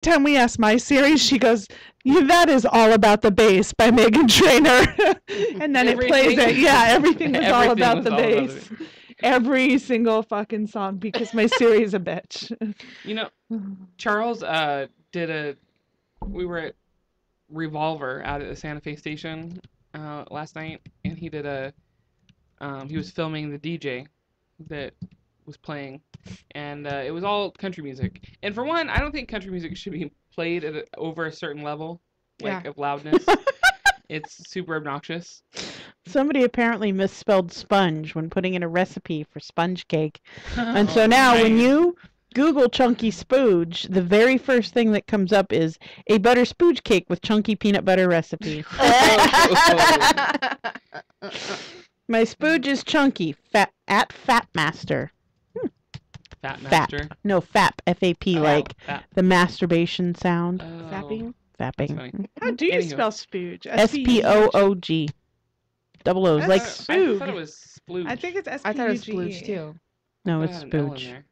time we ask my series, she goes, yeah, that is All About the Bass by Meghan Trainor. And then it plays it. Yeah, everything was all about the bass. Every single fucking song, because my Siri is a bitch. You know, Charles we were at Revolver out at the Santa Fe station last night, and he was filming the DJ that was playing, and it was all country music. And for one, I don't think country music should be played at over a certain level, of loudness. It's super obnoxious. Somebody apparently misspelled sponge when putting in a recipe for sponge cake. And so now when you Google chunky spooge, the very first thing that comes up is a butter spooge cake with chunky peanut butter recipe. My spooge is chunky. Fat Fatmaster. Fatmaster? No, FAP. FAP, fap. The masturbation sound. Oh. Fapping? How do you spell spooge? SPOOG. Double O's. Like spooge. I thought it was splooge. I think it's SPOOG. I thought it was splooge too. No, it's spooge.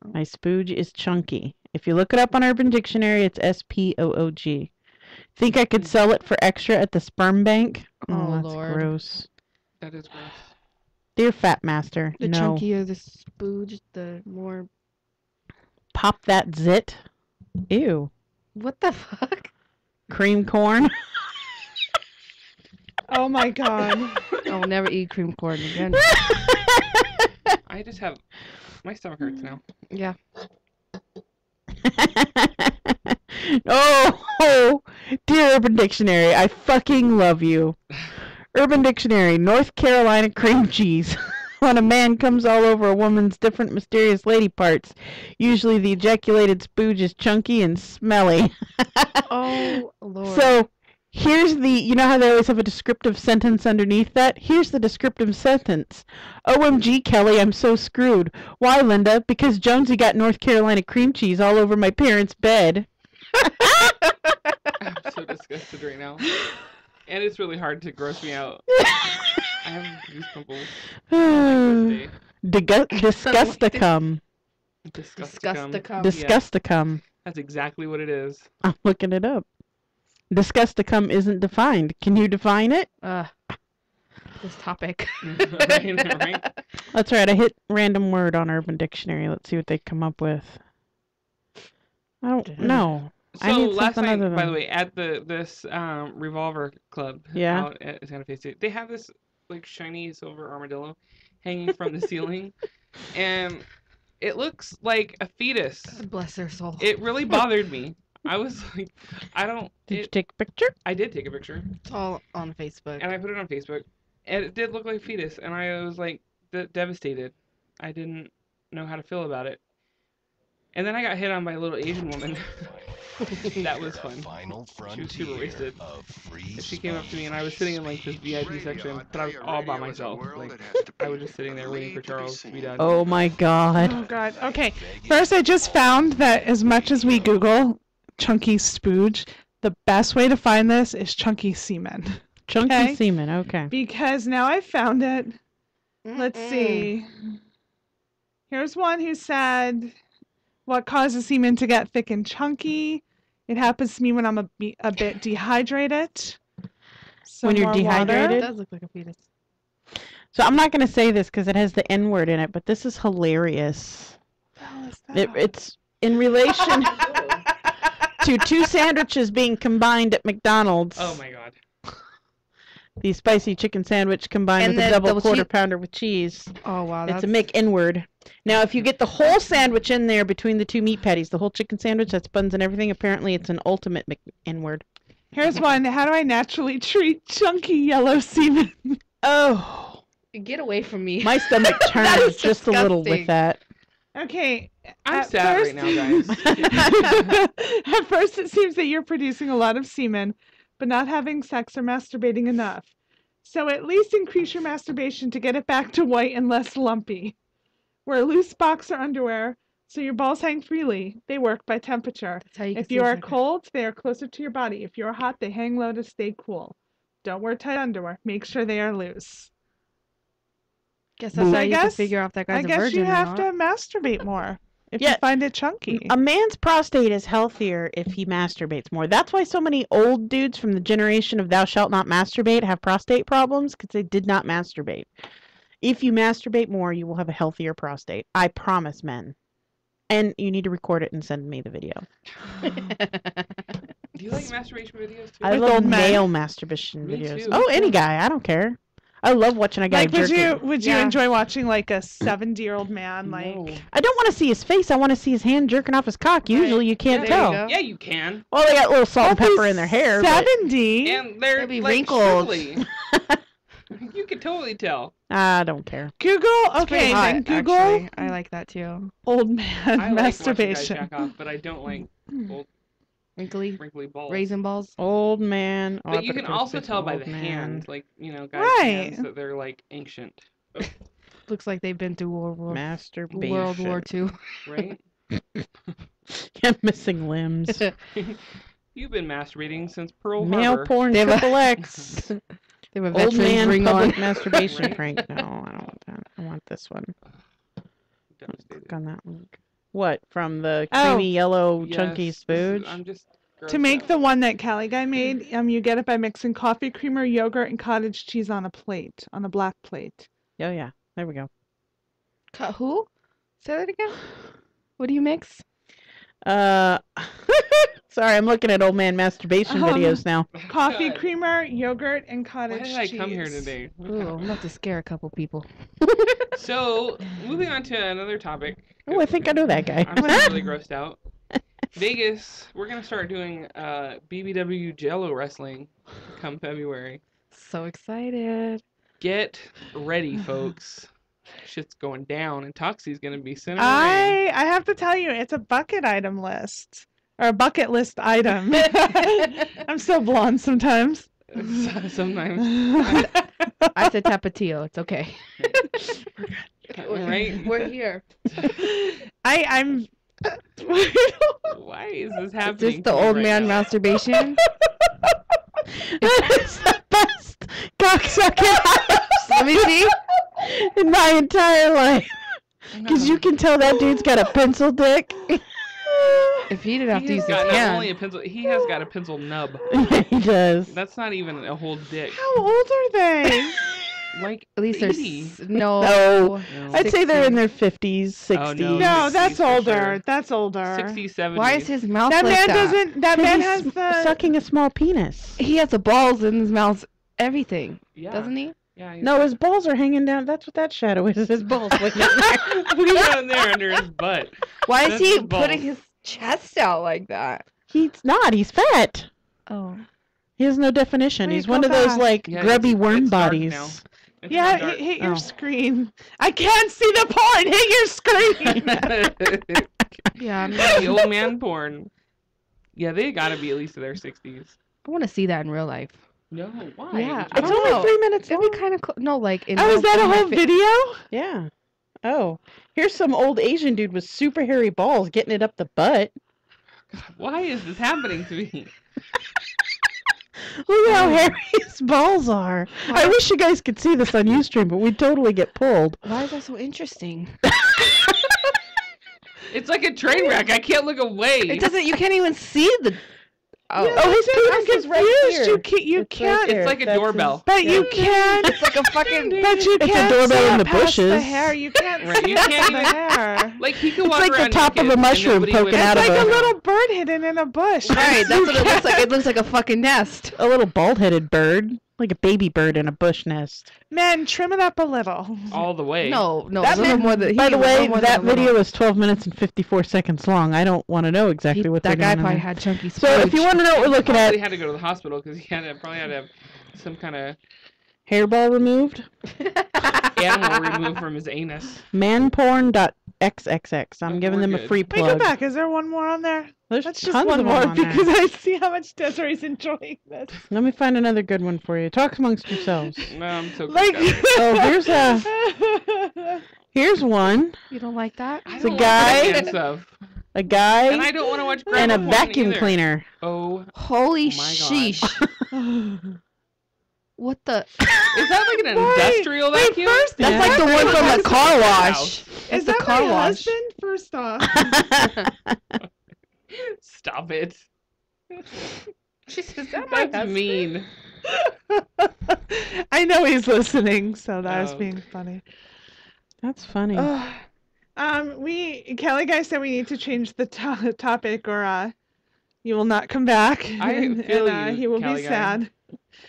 My spooge is chunky. If you look it up on Urban Dictionary, it's SPOOG. Think I could sell it for extra at the sperm bank? Oh, that's Lord. Gross. That is gross. Dear Fat Master, The no. chunkier the spooge, the more... Pop that zit. Ew. What the fuck? Cream corn. Oh my god. I'll never eat cream corn again. I just have... My stomach hurts now. Yeah. Oh, dear Urban Dictionary, I fucking love you. Urban Dictionary, North Carolina cream cheese. When a man comes all over a woman's different mysterious lady parts, usually the ejaculated spooge is chunky and smelly. Oh, Lord. So, here's you know how they always have a descriptive sentence underneath that? Here's the descriptive sentence. OMG, Kelly, I'm so screwed. Why, Linda? Because Jonesy got North Carolina cream cheese all over my parents' bed. I'm so disgusted right now. And it's really hard to gross me out. I have goosebumps. Disgusticum. Disgusticum. Disgusticum. That's exactly what it is. I'm looking it up. Disgusticum isn't defined. Can you define it? This topic. Right? That's right. I hit random word on Urban Dictionary. Let's see what they come up with. I don't know. So last night, by the way, at this Revolver Club out at Santa Fe State, they have this like shiny silver armadillo hanging from the ceiling, and it looks like a fetus. Bless their soul. It really bothered me. I was like, Did you take a picture? I did take a picture. It's all on Facebook. And I put it on Facebook, and it did look like a fetus, and I was like devastated. I didn't know how to feel about it. And then I got hit on by a little Asian woman. That was fun. She was super wasted. She came up to me, and I was sitting in like this VIP section, but I was all by myself. Like I was just sitting there waiting for Charles to be done. Oh my god. Oh god. Okay. First, I just found that as much as we Google chunky spooge, the best way to find this is chunky semen. Chunky semen. Okay. Because now I found it. Let's see. Here's one who said, what causes semen to get thick and chunky? It happens to me when I'm a bit dehydrated. So when you're dehydrated? It does look like a fetus. So I'm not going to say this because it has the N word in it, but this is hilarious. How is that? It's in relation to two sandwiches being combined at McDonald's. Oh my god. The spicy chicken sandwich combined with a double quarter pounder with cheese. Oh wow. It's a Mc-N-word. Now, if you get the whole sandwich in there between the two meat patties, the whole chicken sandwich, that's buns and everything, apparently it's an ultimate Mc-N-word. Here's one. How do I naturally treat chunky yellow semen? Oh. Get away from me. My stomach turns just a little with that. Okay. I'm sad right now, guys. At first, it seems that you're producing a lot of semen, but not having sex or masturbating enough. So at least increase your masturbation to get it back to white and less lumpy. Wear loose boxer underwear so your balls hang freely. They work by temperature. If you are cold, they are closer to your body. If you are hot, they hang low to stay cool. Don't wear tight underwear. Make sure they are loose. Guess that's how you can figure out if that guy's a virgin. I guess you have to masturbate more if Yeah. you find it chunky. A man's prostate is healthier if he masturbates more. That's why so many old dudes from the generation of thou shalt not masturbate have prostate problems, because they did not masturbate. If you masturbate more, you will have a healthier prostate. I promise, men. And you need to record it and send me the video. Do you like masturbation videos too? I With love old men? male masturbation Me videos. too. Oh, any guy. I don't care. I love watching a guy Like, would jerking. you Yeah. enjoy watching like a 70-year-old man like? No. I don't want to see his face. I want to see his hand jerking off his cock. Usually you can't Yeah, tell. there you go. Yeah, you can. Well, they got a little salt and pepper in their hair. But 70. And they're They'll be like wrinkled. shrivelly. You can totally tell. I don't care. Google. It's pretty Okay, hot, then Google actually. I like that too. old man I like watching guys masturbation. jack off, but I don't like old Wrinkly, wrinkly balls. raisin balls. Old man. Oh, I But you better can put a also picture tell of by old the man. hands, like, guys' Right. hands, that they're like ancient, Looks like they've been through World War Masturbation. II. right? Yeah, missing limbs. You've been masturbating since Pearl Male Harbor. porn They have a- triple X. They have a Old veterans man ring public on. masturbation Right. prank. No, I don't want that. I want this one. Devastated. Click on that link. What, from the Oh. creamy yellow Yes, chunky this is- spooge? I'm just To grossed make out. the one that Callie guy made, you get it by mixing coffee creamer, yogurt, and cottage cheese on a plate, on a black plate. Oh yeah, there we go. Who? Say that again. What do you mix? Sorry, I'm looking at old man masturbation videos now. Coffee God. creamer, yogurt, and Why cottage did I cheese. come here today? Ooh, I'm about to scare a couple people. So, moving on to another topic. Oh, I think I know that guy. I'm just really grossed out. Vegas, we're gonna start doing BBW Jello wrestling come February. So excited. Get ready, folks. Shit's going down, and Toxie's gonna be center I have to tell you, it's a bucket item list. Or a bucket list item. I'm so blonde sometimes. ring. Sometimes, I said Tapatio. It's okay. right? We're here. I'm Why is this Is happening? this the to me old right man now? masturbation? That is the best cocksucking Let me see. in my entire life. Because you can tell that dude's got a pencil dick. If he didn't have to He's use his got not hand. only a pencil, he has got a pencil nub. Yeah, he does. That's not even a whole dick. How old are they? Like At least there's 80. no. No. No. I'd say they're in 60s. their 50s, 60s. Oh, no. No, that's 60s for older. sure. That's older. 60, 70. Why is his mouth That like man that? doesn't. That 'Cause man he's has the. sucking a small penis. He has the balls in his mouth. Everything, Yeah. doesn't he? Yeah. No, his balls are hanging down. That's what that shadow is. His balls. Look down there under his butt. Why is That's he his balls. putting his chest out like that? He's not. He's fat. Oh. He has no definition. Wait, He's go one of those back. like Yeah, grubby it's worm dark bodies. now. It's Yeah, dark. hit your Oh. screen. I can't see the porn. Hit your screen. Yeah, I'm The old man porn. Yeah, they gotta be at least in their 60s. I want to see that in real life. No, why? Yeah, It's I don't only know. 3 minutes It'd long. be kind of cool. No, like in Oh, is that a whole video? Yeah. Oh, here's some old Asian dude with super hairy balls getting it up the butt. Why is this happening to me? Look at how hairy his balls are. I wish you guys could see this on Ustream, but we'd totally get pulled. Why is that so interesting? It's like a train wreck. I can't look away. It doesn't. You can't even see the. Oh, Yeah, Oh, his I'm penis is right confused. here. You can't. You It's right can't. there. It's like a That's doorbell. his- But Yeah. you can't. it's like a fucking. But you It's a can't doorbell see in it the past the bushes. hair. You can't Right, see you it can't past the even- hair. Like he could walk like the around top of a naked and mushroom nobody would- poking It's out of like a- a little bird hidden in a bush. Right, that's what it looks like. It looks like a fucking nest. A little bald-headed bird, like a baby bird in a bush nest. Man, trim it up a little. all the way. No, That a little man- more than. By the way, that video video is 12 minutes and 54 seconds long. I don't want to know exactly what that they're guy doing. probably had chunky. So if you spooge. want to know what we're looking Probably at, had to go to the hospital because he probably had to have some kind of hairball removed, animal removed from his anus. manporn.xxx. I'm Oh, giving we're them a good. free Wait, plug. go back. Is there one more on there? There's That's just tons one of them more on there. because I see how much Desiree's enjoying this. Let me find another good one for you. Talk amongst yourselves. No, I'm so Like, grossed out. Oh, here's one. You don't like that? I a don't guy- like that stuff. A guy And I don't want to watch and a grandma porn vacuum either. cleaner. Oh, Holy my God. sheesh! What the? is that like an Wait, industrial wait, vacuum? first That's Yeah. like the one from the car wash. Is the that car my wash. husband? First off. Stop it. She says, "That my That's husband?" mean. I know he's listening, so that was Oh. being funny. That's funny. Kelly guy said we need to change the topic, or you will not come back. I feel you, he will Kelly be guy. sad.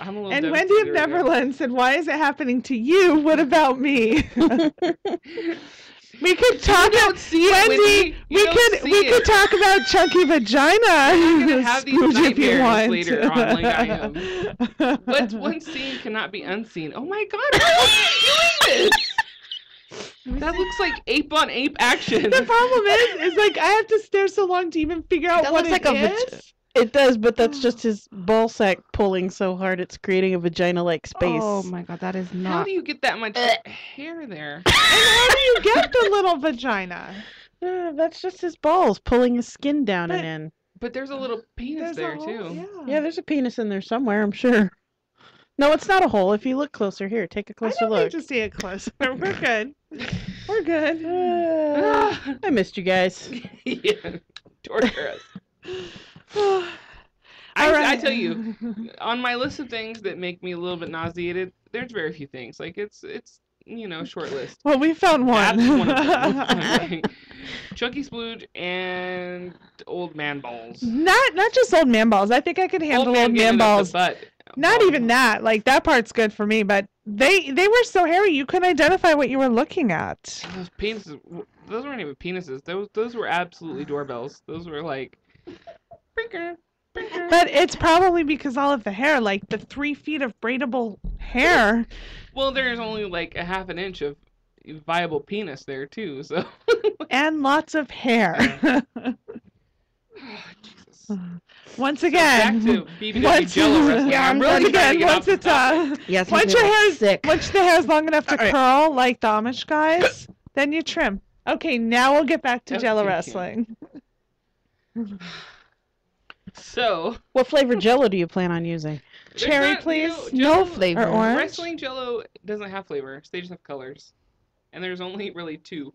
I'm a little And Wendy of devastated right now. Neverland said, "Why is it happening to you? What about me?" We could talk about Wendy. You don't see we could it. talk about chunky vagina. I'm gonna have these Scrooge, if you nightmares want. later on, like I am. But one scene cannot be unseen. Oh my god, why are you doing this? That looks like ape on ape action. The problem is like I have to stare so long to even figure out That what looks it like a is. It does, but that's just his ball sack pulling so hard it's creating a vagina-like space. Oh my god, that is How not. do you get that much hair there? And how do you get the little vagina? That's just his balls pulling his skin down But- and in. But there's a little penis There's a there hole, too. Yeah, there's a penis in there somewhere, I'm sure. No, it's not a hole. If you look closer, here, take a I closer don't look. need to see it closer. We're good. We're good. I missed you guys. Yeah, torture us. All right. I tell you, on my list of things that make me a little bit nauseated, there's very few things. Like it's short list. Well, we found one. That's one of them. I'm saying. Chunky splooge and old man balls. Not just old man balls. I think I could handle old man getting it up balls. the butt. Not Ball. even that. Like that part's good for me, but they were so hairy you couldn't identify what you were looking at. Those penises. Those weren't even penises. Those were absolutely doorbells. Those were like. Brinker, brinker. But it's probably because all of the hair, like the 3 feet of braidable hair. Well, there's only like a half an inch of viable penis there too. So. And lots of hair. Jesus. Once So again, back to BBW once, Jello wrestling. Yeah, I'm really once really trying to again, get off once the it's topic. Yes, once your hair's sick. once the hair's long enough to All right. curl like the Amish guys, then you trim. Okay, now we'll get back to Jello Okay. wrestling. So What flavor Jello do you plan on using? there's Cherry, not- please. Jell-O- No flavor. Or orange? Wrestling Jello doesn't have flavors. They just have colors, and there's only really 2,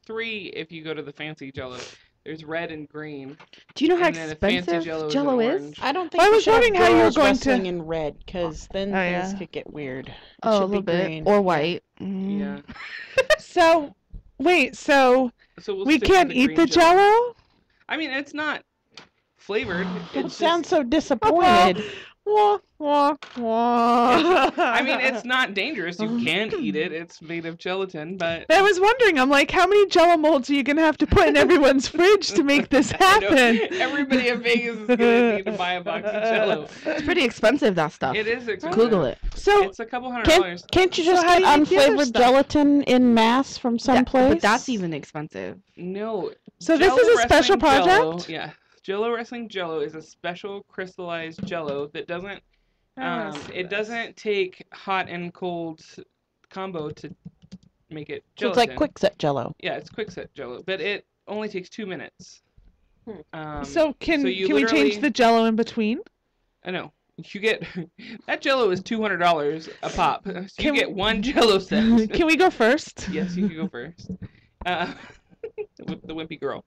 3 if you go to the fancy Jello. There's red and green. Do you know how And then the fancy expensive Jell-O is Jello in is? orange. I don't think Well, I you was should have wondering how you were girls going to- wrestling in red, because then Oh, things yeah. could get weird. It Oh, a should be little bit. green. Or white. Mm. Yeah. So, wait, so So we'll we stick with can't the eat green the Jello? I mean, it's not flavored. Don't It's sound just, so disappointed. Wah, wah, wah. I mean, it's not dangerous. You can eat it. It's made of gelatin, but I was wondering, I'm like, how many Jello molds are you going to have to put in everyone's fridge to make this I know happen? everybody in Vegas is gonna need to buy a box of Jello. It's pretty expensive, that stuff. It is expensive. Google it. So, It's a couple Can't, $100. can't you So just how get do you make the other unflavored stuff? gelatin in mass from someplace? But that's even expensive. No. so this Jell-O is a special Wrestling Jell-O- project? Yeah. Jello Wrestling Jello is a special crystallized Jello that doesn't it doesn't take hot and cold combo to make it So gelatin. it's like quick-set Jello. Yeah, it's quick set Jello, but it only takes 2 minutes. So can you we change literally- the Jello in between? I know. You get that Jello is $200 a pop. So you Can get we- one Jello set. Can we go first? Yes, you can go first. With the wimpy girl.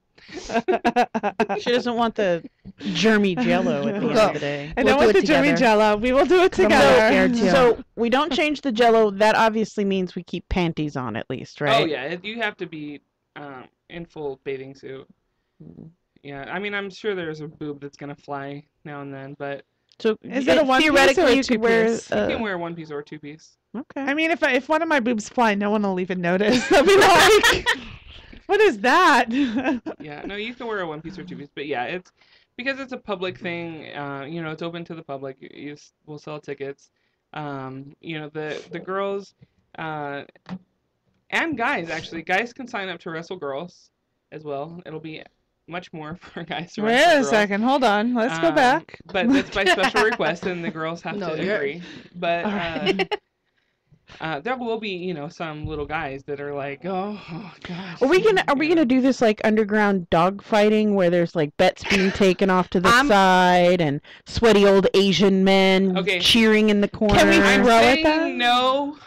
She doesn't want the germy Jello at the end of the day. I We'll don't do want it the Jimmy together. Jello. We will do it Come on, together. Eric. Yeah. So we don't change the Jello. That obviously means we keep panties on at least, right? Oh yeah, you have to be in full bathing suit. Yeah, I mean I'm sure there's a boob that's gonna fly now and then, but So Is it a one piece theoretically or a you could wear? two-piece? you can wear 1-piece or 2-piece. Okay. I mean, if one of my boobs fly, no one will even notice. They'll be like, "What is that?" Yeah, no, you can wear a 1-piece or 2-piece, but yeah, it's because it's a public thing. It's open to the public. We'll sell tickets. The girls and guys actually. Guys can sign up to wrestle girls as well. It'll be much more for guys to wrestle Wait a girls. second. Hold on. Let's go back. But that's by special request, and the girls have No, to you're- agree. But All right. there will be, some little guys that are like, oh gosh. Are we gonna do this like underground dog fighting where there's like bets being taken off to the side and sweaty old Asian men Okay. cheering in the corner? Can we I'm throw it saying then? no,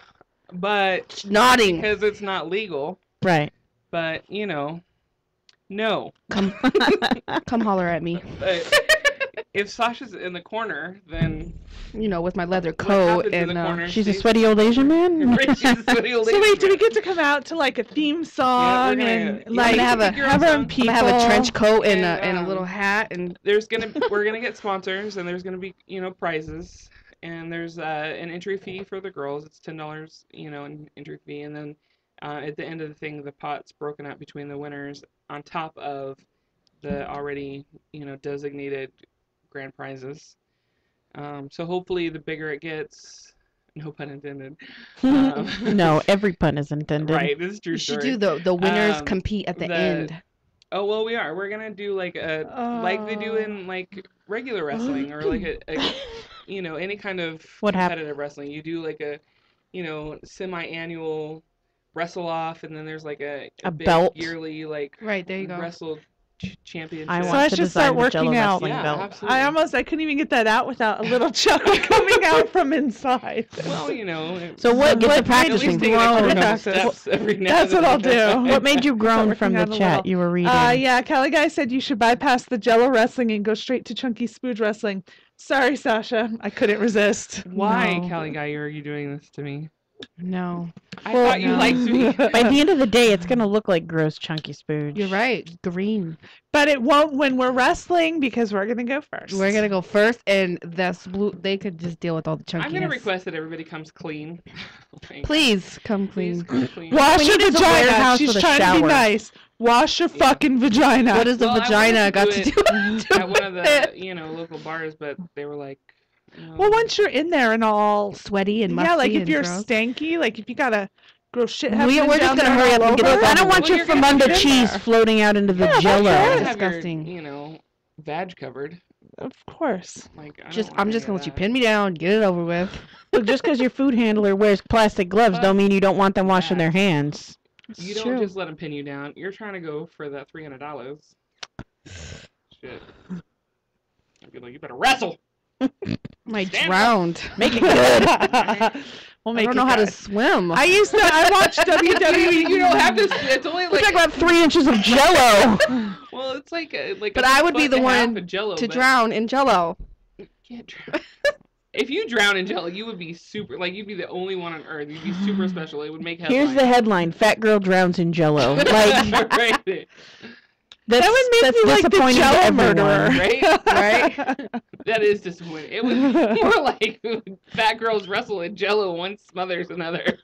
but Nodding. because it's not legal. Right. But no. Come holler at me. But if Sasha's in the corner, then With my leather what coat happens in and the corner She's a stays- sweaty old Asian man. Right, she's a sweaty old So wait, do we lady. get to come out to like a theme song gonna- and yeah, like you can have pick your own have our song. people? I'm gonna have a trench coat and And, a little hat and We're gonna get sponsors, and there's gonna be prizes, and there's an entry fee for the girls. It's $10, an entry fee, and then at the end of the thing, the pot's broken up between the winners on top of the already designated grand prizes. So hopefully, the bigger it gets, no pun intended. No, every pun is intended. Right, this is true you should story. do the winners Um, compete at the the- end. Oh well, we are. We're gonna do like like they do in like regular wrestling, or like a any kind of What hap- competitive wrestling. You do like a semi-annual wrestle off, and then there's like a big belt. yearly like Right, there you go. wrestle championship. I So want I to should start design the Jell-O working out. wrestling Yeah, belt. absolutely. I couldn't even get that out without a little chuckle coming out from inside. Well, So what? Get to What at practicing. least take a couple Grown. steps every now That's and what I'll then. do. What made you groan working from the out a chat little. you were reading? Yeah, Kelly Guy said you should bypass the Jello wrestling and go straight to Chunky Spooge wrestling. Sorry, Sasha, I couldn't resist. Why, No. Callie Guy, are you doing this to me? No, I Well, thought you no. liked me. By the end of the day, it's gonna look like gross chunky spooge. you're right. Green. But it won't when we're wrestling because we're gonna go first. We're gonna go first, and that's blue. They could just deal with all the chunkiness. I'm gonna request that everybody comes clean. Like, Please come please clean. come clean. Wash We your need a vagina. warehouse She's with a trying to be shower. nice. Wash your Yeah. fucking vagina. What does the Well, I vagina wanted got to it do? at one of the local bars, but they were like, Well, once you're in there and all, Sweaty and musty. yeah, like if and you're gross. stanky, like if you gotta gross shit. We're happening just down gonna there hurry up all and get over. it. I don't want Well, your you're gonna have Famunda to get cheese there. floating out into the Yeah, that's Jello. right. have your, Disgusting. vag covered. Of course. Like, I Just, don't want I'm any just of gonna let you that. pin me down, get it over with. Look, just because your food handler wears plastic gloves, don't mean you don't want them washing their hands. You It's don't true. just let them pin you down. You're trying to go for that $300. Shit. I'd be like, you better wrestle. I Stand up. drowned. Make it good. We'll I make don't it know how to good. swim. I watched WWE. You don't have to. It's only We're like. talking about 3 inches of Jello. Well, it's like But I would be the one Jello, to but drown in Jello. you can't drown. If you drown in Jello, you would be super. Like you'd be the only one on Earth. You'd be super special. It would make headlines. Here's the headline: Fat girl drowns in Jello. Like right. that's, That would make that's me like the disappointing to Jello everyone. murderer. Right? Right? That is disappointing. It was more like fat girls wrestle and Jello one smothers another.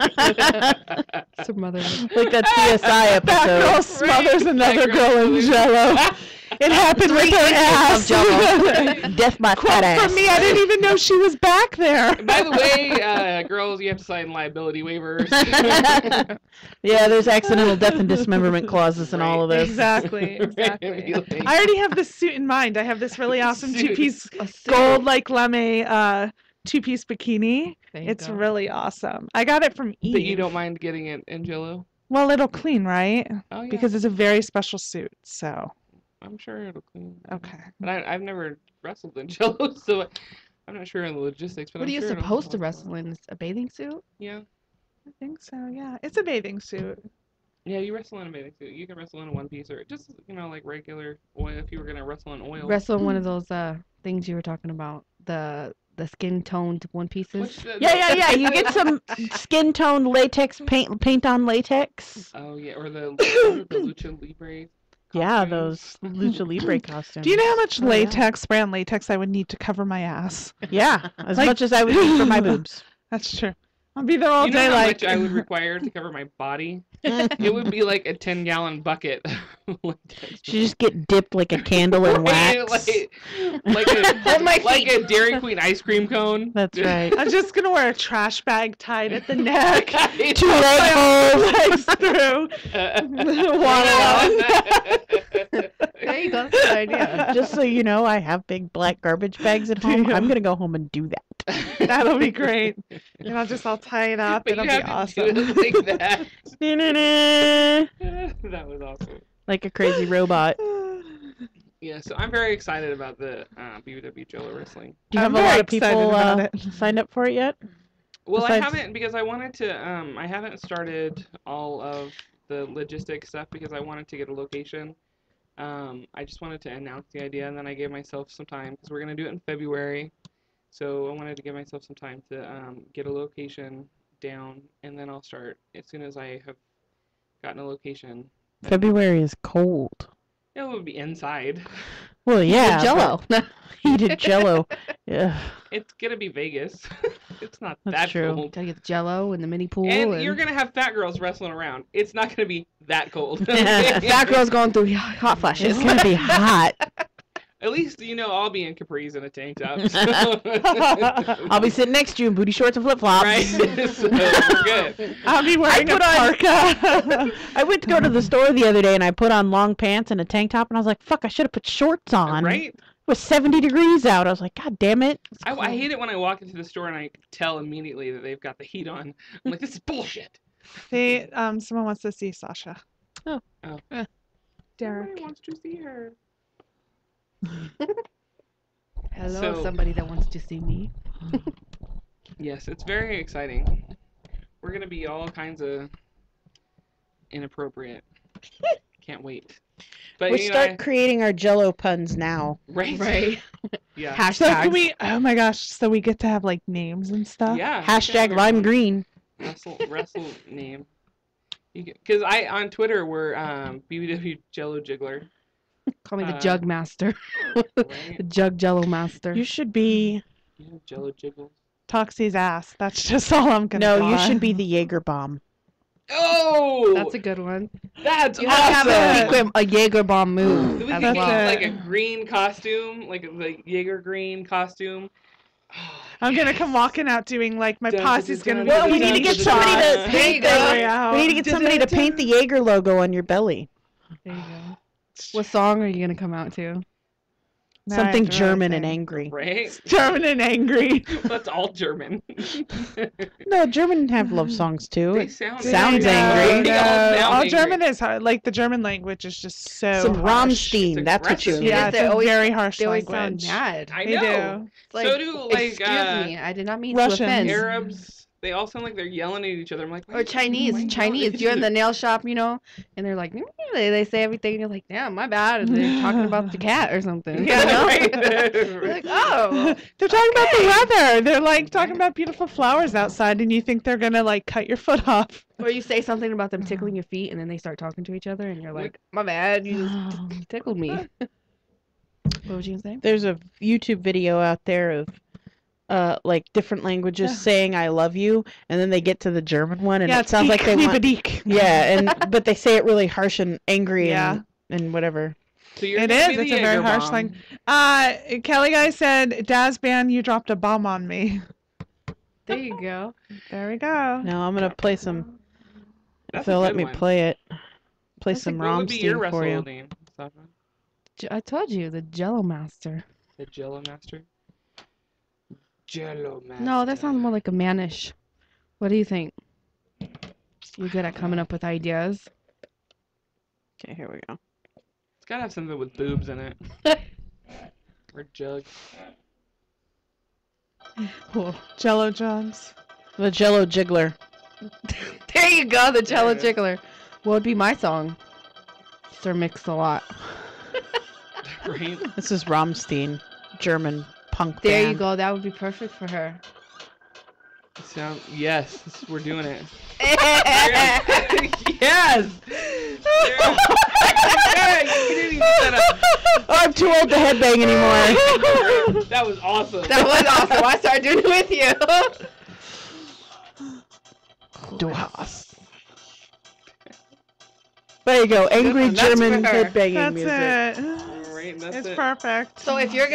Some mother. Like that CSI That girl episode. smothers Right. another That girl in smothers- Jello. It happened with her ass. Death by Quote fat ass. from me, I didn't even know she was back there. By the way, girls, you have to sign liability waivers. Yeah, there's accidental death and dismemberment clauses in all of this. Exactly, Right, exactly. like- I already have this suit in mind. I have this really awesome Suit. two-piece A suit. gold like lame two-piece bikini. There you It's go. really awesome. I got it from Eve. But you don't mind getting it in Jello? Well, it'll clean, right? Oh yeah. Because it's a very special suit. So, I'm sure it'll clean. okay. But I've never wrestled in Jello, so I'm not sure on the logistics. But What I'm are you sure it'll supposed to work wrestle well. in? A bathing suit? Yeah. I think so, yeah. It's a bathing suit. Yeah, you wrestle in a bathing suit. You can wrestle in a one piece or just like regular oil if you were gonna wrestle in oil. Wrestle in one of those things you were talking about. The skin toned one pieces. Which the- Yeah. You get some skin toned latex paint on latex. Oh yeah, or the lucha libre. Yeah, costumes. those lucha libre costumes. Do you know how much Oh, yeah. latex, brand latex, I would need to cover my ass? Yeah, as Like- much as I would need for my boobs. That's true. I'll be there all You know day how like... much I would require to cover my body? It would be like a 10-gallon bucket. She just get dipped like a candle in Right, wax. like a Hold my like feet. a Dairy Queen ice cream cone. That's right. I'm just going to wear a trash bag tied at the neck. 2 leg holes. Legs through. There you go. That's a good idea. Just so you know, I have big black garbage bags at home. Yeah. I'm gonna go home and do that. That'll be great. And I'll just all tie it up. But It'll you be have to awesome. do it like that. Na-na-na. That was awesome. Like a crazy robot. Yeah, so I'm very excited about the BWW Jello wrestling. Do you have I'm a lot very of people excited about it. signed up for it yet? Well, Besides- I haven't because I wanted to. I haven't started all of the logistics stuff because I wanted to get a location. I just wanted to announce the idea, and then I gave myself some time because we're gonna do it in February. So I wanted to give myself some time to get a location down, and then I'll start as soon as I have gotten a location. February is cold. It would be inside. Well, yeah. Jello. Heated Jello. Yeah. It's gonna be Vegas. It's not That's that true. cold. Gotta get the Jello and the mini pool. And you're gonna have fat girls wrestling around. It's not gonna be that cold. Fat girl's going through hot flashes. It's gonna be hot. At least I'll be in capris and a tank top. So. I'll be sitting next to you in booty shorts and flip flops. Right. So we're good. I'll be wearing a put on- parka. I went to go to the store the other day and I put on long pants and a tank top and I was like, fuck, I should have put shorts on. Right? It was 70 degrees out. I was like, God damn it. I hate it when I walk into the store and I tell immediately that they've got the heat on. I'm like, this is bullshit. Someone wants to see Sasha. Oh. Derek. Somebody wants to see her. Hello, So- somebody that wants to see me. Yes, it's very exciting. We're gonna be all kinds of inappropriate. Can't wait. But We start creating our Jello puns now. right. Right. Yeah. So can Hashtags. we? Oh my gosh! So we get to have like names and stuff. Yeah. Hashtag lime green. Wrestle name. Because on Twitter we're BBW Jello Jiggler. Call me the Jug Master. Right? The Jug Jello Master. You should be. Yeah, Jello Jiggles. Toxie's ass. That's just all I'm gonna. No, call you it. should be the Jaeger bomb. Oh, That's a good one. that's You have to have awesome. a Jaeger bomb move. We as could That's get well. it. like a green costume, like the Jaeger green costume. I'm gonna come walking out doing like my Dun, posse's dun, gonna. dun, Well, we need to get somebody to There you paint go. the. We need to get somebody to paint the Jaeger logo on your belly. There you go. What song are you gonna come out to? Something German and angry. Right? German and angry. That's all German. No, German have love songs too. They It sound sounds No, angry. They all no. sound All angry. German is hard. Like the German language is just so. Some harsh. Rammstein. It's That's what you. aggressive. Yeah, They it's a always- very harsh They always language. sound mad. I They know. do. It's like, So do like excuse me, I did not mean Russians. to offend. Arabs. They all sound like they're yelling at each other. I'm like, why Or are you Chinese. yelling at Chinese. You're in the nail shop, and they're like, they say everything, and you're like, damn, my bad. And they're talking about the cat or something. Yeah, you know? right. You're like, oh. They're talking about the weather. They're like talking about beautiful flowers outside, and you think they're gonna like cut your foot off. Or you say something about them tickling your feet, and then they start talking to each other, and you're like, my bad, you just tickled me. What was you gonna say? There's a YouTube video out there of like different languages Yeah. saying I love you, and then they get to the German one and Yeah, it sounds like they want Beak. yeah, but they say it really harsh and angry Yeah. and whatever. So you're It gonna is. be the It's a very Jaeger harsh bomb. thing. Kelly guy said, "Daz Band, you dropped a bomb on me." There you go. There we go. Now I'm gonna play some That's if they'll a let good me one. play it. Play That's some what would be your Rammstein for wrestle you. name, Sasha? I told you, the Jello Master. The Jello Master. Jello Master. No, that sounds more like a mannish. What do you think? You're good at coming up with ideas. Okay, here we go. It's gotta have something with boobs in it. Or jug. Jello Johns. The Jello Jiggler. There you go, the Jello There it is. Jiggler. What would be my song? Sir Mix-a-Lot. Right? This is Rammstein, German punk There band. you go. That would be perfect for her. Yes, we're doing it. That Yes! Yeah, you didn't even set up. Oh, I'm too old to headbang anymore. That was awesome. was awesome. I started doing it with you. Duas. There you go, angry one. That's German for her. headbanging That's music. it. Right, that's It's it. perfect. So if we're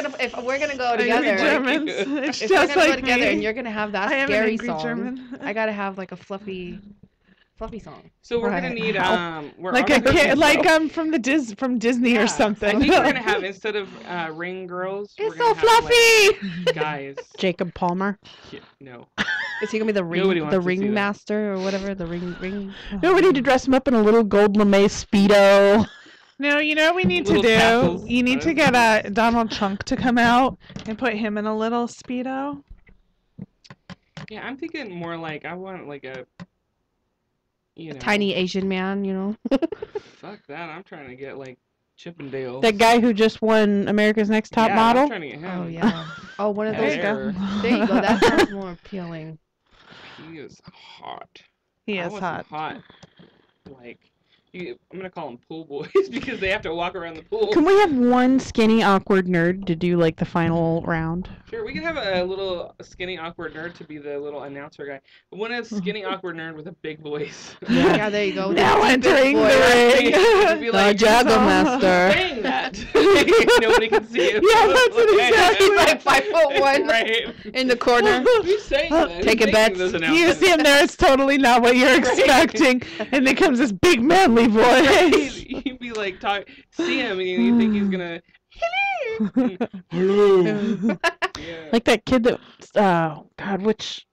gonna go Angry together, Germans. It's if we're just gonna like go together me. and you're gonna have that I am an scary angry song, German. I gotta have like a fluffy song. So we're gonna Right. need we're Like a also- kid, like from Disney Yeah, or something. I think we're gonna have instead of ring girls. It's we're so gonna have, fluffy. like, guys. Jacob Palmer. Yeah, no. Is he gonna be the Nobody ring, wants the to see ring that. master or whatever? The ring. No, we need to dress him up in a little gold lame speedo. No, you know what we need to Little do? tassels. You need to get Donald Trump to come out and put him in a little Speedo. Yeah, I'm thinking more like I want like a you know, Tiny Asian man, you know. fuck that. I'm trying to get like Chippendales. That guy who just won America's Next Top yeah, Model. I'm trying to get him. Oh yeah. Oh, one of Hell those. yeah. There you go. That sounds more appealing. He is hot. He I is want hot. some hot. Like, I'm gonna call them pool boys because they have to walk around the pool. Can we have one skinny awkward nerd to do like the final round? Sure, we can have a little skinny awkward nerd to be the little announcer guy. But one is skinny awkward nerd with a big voice. Yeah, there you go. Now That deep entering voice. the ring. Just be like, Jaggle Master. saying that. Nobody can see it. Yeah, that's what exactly. He's like 5'1" Right. in the corner. Who's saying that? Taking Who's making bets. those You announcements? see him there, it's totally not what you're expecting. And then comes this big manly voice. You'd be like, see him, and you think he's gonna, hello. Yeah. Like that kid that, oh God, which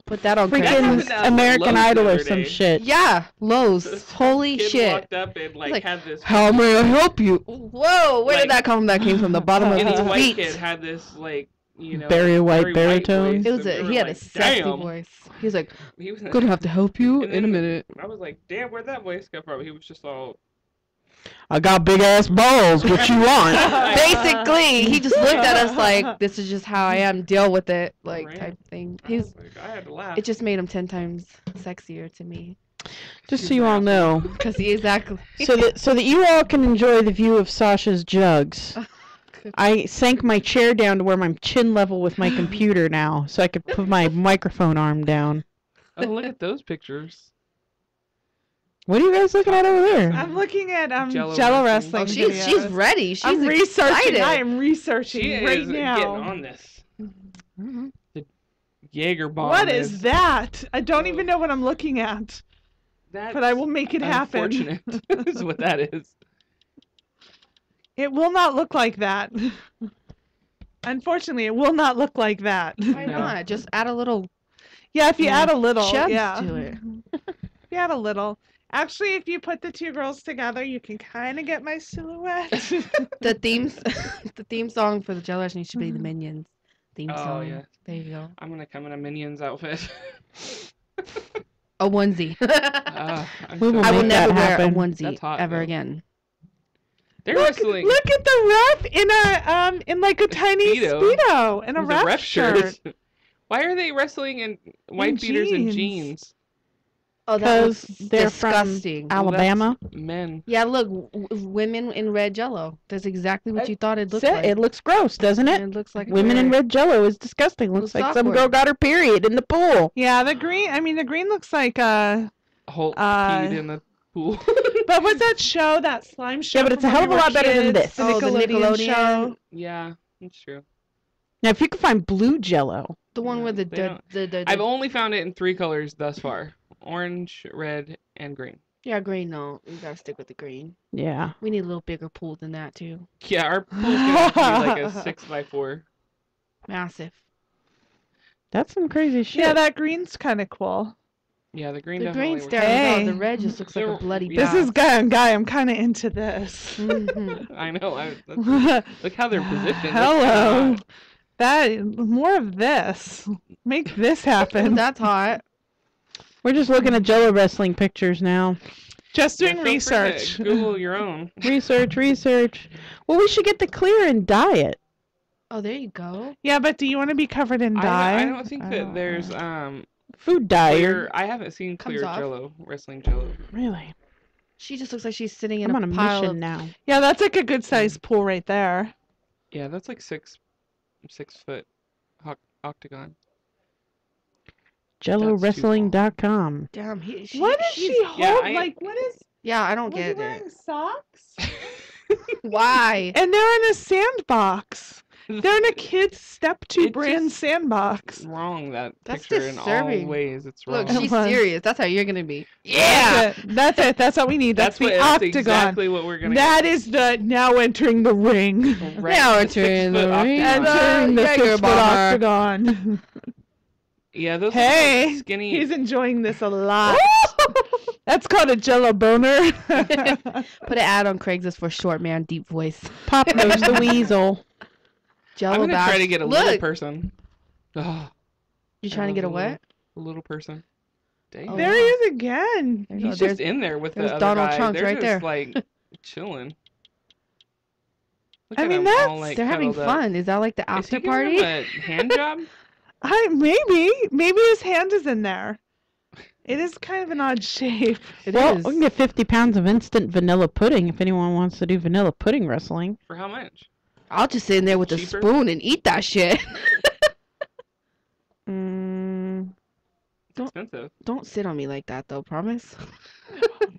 Put that on freaking happened Craigslist. at American Lowe's the Idol or other some day. shit. Yeah, Lowe's. This Holy kid shit. walked up and like had this. How may I help you? Whoa, where Like- did that come from? That came from the bottom of Skinny his white feet. kid had this like, you know, Barry White very baritone. voice, It was and we were he had a like, sexy damn. voice. He was like, He was gonna have to help you And in a then minute. I was like, damn, where'd that voice come from? He was just all. I got big ass balls. What you want? Basically, he just looked at us like, this is just how I am, deal with it, like Right. type thing. I was like, I had to laugh. It just made him 10 times sexier to me. Just so you all know, Because he exactly. so that you all can enjoy the view of Sasha's jugs. I sank my chair down to where I'm chin level with my computer now, so I could put my microphone arm down. Oh, look at those pictures. What are you guys looking at over there? I'm looking at Jello Jello wrestling. wrestling. Oh, she's videos. ready. She's I'm researching. excited. I am researching She right is now. getting on this. Mhm. Jaeger bomb. What is that? I don't even know what I'm looking at, That's but I will make it happen. unfortunate. Is what that is. It will not look like that. Unfortunately, it will not look like that. Why No. not? Just add a little Yeah, if you Yeah, add a little, chubs yeah. to it. If you add a little. Actually, if you put the two girls together, you can kind of get my silhouette. The the theme song for the Jello Rush needs to be the Minions theme Oh, song. yeah. There you go. I'm gonna come in a Minions outfit. A onesie. I'm We will I will make never that wear happen. a onesie That's hot, ever though. again. They're look, wrestling. look at the ref in in like a tiny Speedo. speedo and a with ref shirt. Why are they wrestling in white beaters and jeans. jeans? Oh, that was Because they're disgusting. from Alabama. Men. Yeah, look, women in red Jello. That's exactly what you thought it looked So, like. it looks gross, doesn't it? It looks like Women in red Jello is disgusting. Looks Looks like some awkward. girl got her period in the pool. Yeah, the green. I mean, the green looks like Hulk Uh, peed in the pool. But what's that show? That slime show? Yeah, but it's from a hell of when a we lot were better than kids? this. The Oh, the Nickelodeon Nickelodeon. show. Yeah, that's true. Now, if you can find blue Jello, The one with They the don't- I've only found it in 3 colors thus far: orange, red, and green. yeah, green. No, you gotta stick with the green. yeah. We need a little bigger pool than that too. Yeah, our pool's gonna be like a 6x4. Massive. That's some crazy shit. Yeah, that green's kind of cool. Yeah, the green The definitely. green works. stands Hey. out. The red just looks like a They're- bloody yeah. This is guy on guy. I'm kind of into this. Mhm. I know. Look how they're positioned. Hello. That more of this. Make this happen. That's hot. We're just looking at Jello wrestling pictures now. Just Yeah, doing feel free to research. Google your own. Research. Well, we should get the clear and dye it. Oh, there you go. Yeah, but do you want to be covered in dye? I don't think I that don't there's know. Food dye. clear. I haven't seen Comes clear off. Jello, wrestling Jello. Really? She just looks like she's sitting in I'm on a pile mission of. now. Yeah, that's like a good sized pool right there. Yeah, that's like 6 foot octagon. JelloWrestling.com. Damn, she's, What does she hold? yeah, I- Like, what is? Yeah, I don't Was he get wearing it. socks? Why? And they're in a sandbox. They're in a kid's Step 2 It brand just- sandbox. Wrong that That's picture in all disturbing. ways. It's wrong. Look, she's was. serious. That's how you're gonna be. That's it. That's it. That's what we need. That's, the octagon. exactly what we're gonna. That is the now entering the ring. get. Right, Now the entering 6 foot the ring. octagon. Entering the Jaeger 6 foot bomber. octagon. Yeah, those Hey, are skinny. He's enjoying this a lot. That's called a Jello boner. Put an ad on Craigslist for short man, deep voice. Pop Nose the Weasel. Jello I'm gonna bags. try to get a little Look, person. Oh, you trying to get a what? A little person. Damn. Oh, There he wow. is again. He's just in there with the there's other Donald guy. Trump They're right just there. like chilling. Look I at mean, them all, that's- like, They're having cuddled up. fun. Is that like the Is he after giving party? him a hand job? Maybe his hand is in there. It is kind of an odd shape. It Well, is. we can get 50 pounds of instant vanilla pudding if anyone wants to do vanilla pudding wrestling. For how much? I'll just sit in there with a Cheaper? spoon and eat that shit. Mm, It's expensive. Don't sit on me like that, though. Promise.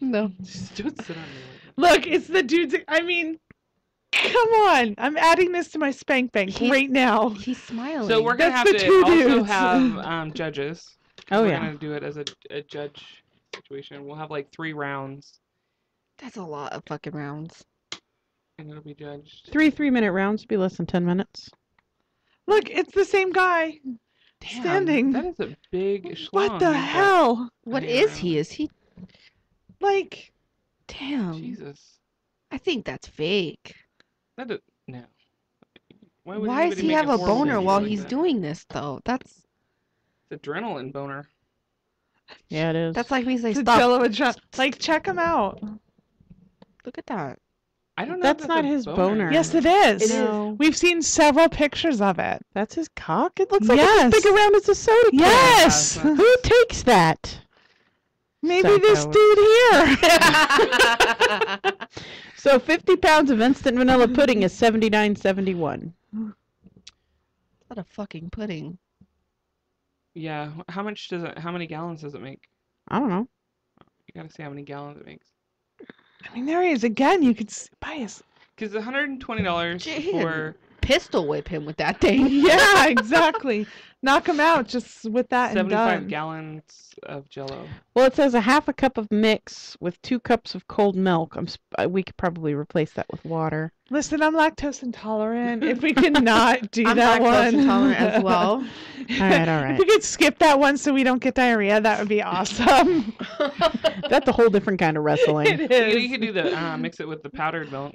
No. Just don't sit on me. Look, it's the dudes. I mean, come on. I'm adding this to my spank bank He's- right now. He's smiling. So we're gonna That's have the to two also dudes. have judges. oh, We're yeah. gonna do it as a judge situation. We'll have like 3 rounds, That's a lot of fucking rounds. and it'll be judged. 3 3-minute rounds would be less than 10 minutes. Look, it's the same guy. Damn, Standing. That is a big schlong. What the he's got. hell? What Yeah. is he? Is he? Like, Damn. Jesus. I think that's fake. No. Why would does anybody he make have a horrible boner video while like he's that? doing this, though? That's It's adrenaline boner. Yeah, it is. like me say the stop. Jello adre- like, check him out. Look at that. I don't know. That's if not a his boner. Yes, it is. It is. No. We've seen several pictures of it. That's his cock? It looks like Yes. it's as big around as a soda can. Yes. Yeah, Who takes that? Maybe Psycho. this dude here. So 50 pounds of instant vanilla pudding is $79.71. What a fucking pudding. Yeah. How much does it? How many gallons does it make? I don't know. You gotta see how many gallons it makes. I mean, there he is again. You could buy his. Because $120 Gee, for Pistol whip him with that thing. Yeah, exactly. Knock him out just with that and 75 done. gallons of Jello. Well, it says a half a cup of mix with 2 cups of cold milk. We could probably replace that with water. Listen, I'm lactose intolerant. If we could not do I'm that lactose one. intolerant as well. All right, all If right. we could skip that one so we don't get diarrhea, that would be awesome. That's a whole different kind of wrestling. It You is. could do the mix it with the powdered milk.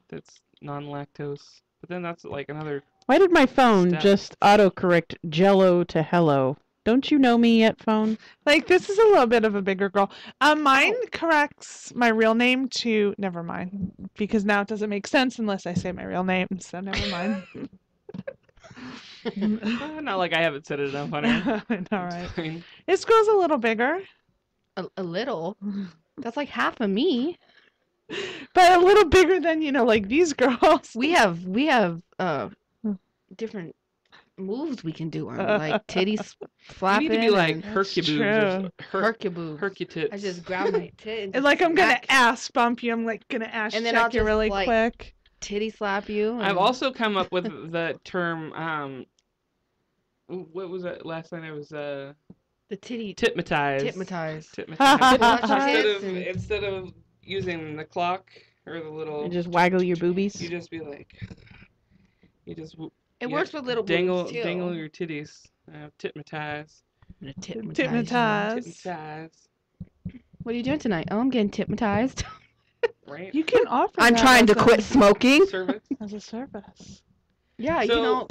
That's non-lactose. But then that's like another. Why did my phone Step. just autocorrect Jello to hello? Don't you know me yet, phone? Like, this is a little bit of a bigger girl. Mine corrects my real name to never mind, because now it doesn't make sense unless I say my real name, so never mind. Not like I haven't said it enough on here. All It's right. fine. This girl's a little bigger, A little. That's like half of me. but a little bigger than, like these girls. We have different moves we can do on her, like titties You flapping. need to be like and Hercuboob. true. Hercuboob. Hercutits. I just grab my tit and And just like, I'm gonna smack- ass bump you. I'm like gonna ass And then check I'll you just, really like, quick. titty slap you. I've and- also come up with the term. What was it last night? I was the titty titmatized. titmatized. Titmatized. instead of using the clock or the little, You just waggle your boobies. you just be like, It yeah, works with little dangle boobs too. dangle your titties. Titmatized. I'm gonna titmatize you. Titmatized. Titmatized. What are you doing tonight? Oh, I'm getting titmatized. Right. You can offer. I'm that trying to as a- quit smoking. Service. as a service. Yeah, you So-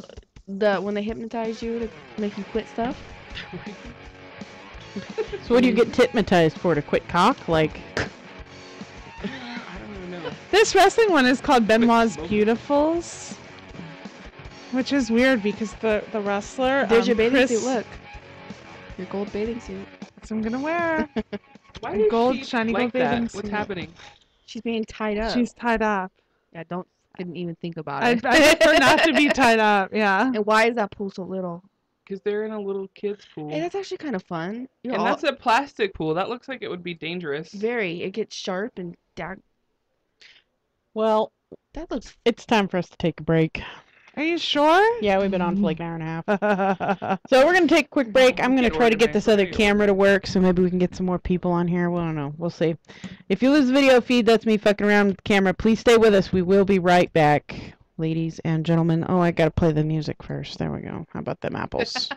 know, when they hypnotize you to make you quit stuff. So what do you get titmatized for? To quit cock? Like, I don't even know. This wrestling one is called Benoit's smoke. Beautifuls, which is weird because the wrestler. There's your bathing Chris, suit. Look, your gold bathing suit. That's what I'm gonna wear. Why A is gold, she shiny like gold bathing that? What's suit. happening? She's being tied up. She's tied up. I didn't even think about I it. prefer not to be tied up. Yeah. And why is that pool so little? Because they're in a little kid's pool. Hey, that's actually kind of fun. And that's a plastic pool. That looks like it would be dangerous. very. It gets sharp and dark. well, That looks. it's time for us to take a break. Are you sure? Yeah, we've been on for like an hour and a half. So we're going to take a quick break. I'm going to Get try to get this other organized. camera to work, so maybe we can get some more people on here. We don't know. We'll see. If you lose the video feed, that's me fucking around with the camera. Please stay with us. We will be right back, ladies and gentlemen. Oh, I got to play the music first. There we go. How about them apples?